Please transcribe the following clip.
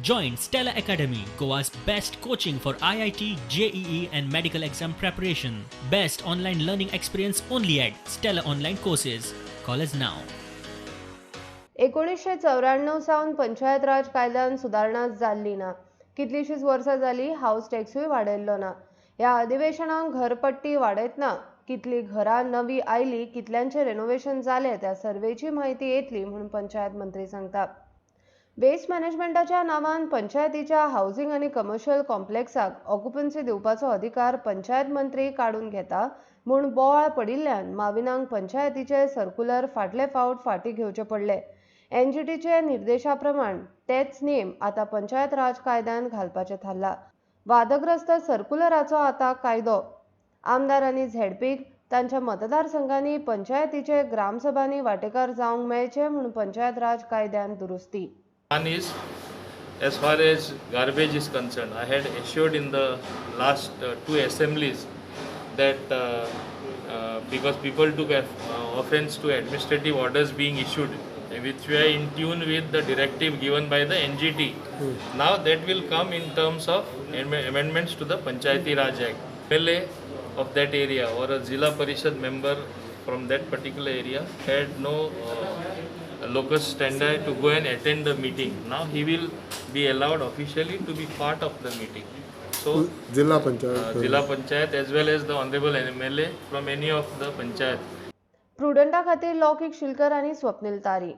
Join Stella Academy, Goa's best coaching for IIT, JEE and medical exam preparation. Best online learning experience only at Stella Online Courses. Call us now. 1994 सावन पंचायत राज कायद्यान सुदारणा जाल्ली ना. कितलीशीच वर्सां जाली house टॅक्सूय वाडयल्लो ना. ह्या अधिवेशनाक घरपट्टी वाडयतना कितली घरां नवी आयली, कितल्यांचे रेनोव्हेशन जाले त्या सर्वेची माहिती येतली म्हणून पंचायत मंत्री सांगता. वेस्ट मॅनेजमेंटाच्या नावान पंचायतीच्या हाऊसिंग आणि कमर्शियल कॉम्प्लेक्साक ऑक्युपन्सी दिवपाचो अधिकार पंचायत मंत्री काढून घेता म्हूण बोवाळ पडिल्ल्यान माविनांक पंचायतीचे सर्क्युलर फाटले फावट फाटीं घेवचे पडले. एनजीटीचे निर्देशाप्रमाण तेच नेम आता पंचायत राज कायद्यान घालपाचे थारला. वादग्रस्त सर्क्युलराचो आता कायदो आमदारांनी झेडपीक तांच्या मतदारसंघांनी पंचायतीचे ग्रामसभांनी वांटेकार जावंक मेळचे म्हणून पंचायत राज कायद्यान दुरुस्ती. One is, as far as garbage is concerned, I had assured in the last two assemblies that because people took offense to administrative orders being issued, which were in tune with the directive given by the NGT. Now that will come in terms of amendments to the Panchayati Raj Act. MLA of that area or a Zilla Parishad member from that particular area had no locus standi to go and attend the meeting. Now he will be allowed officially to be part of the meeting. So Zilla Panchayat as well as the honorable MLA from any of the Panchayat. प्रुडंटा खातीर लौकिक शिलकर आणि स्वप्नील तारी.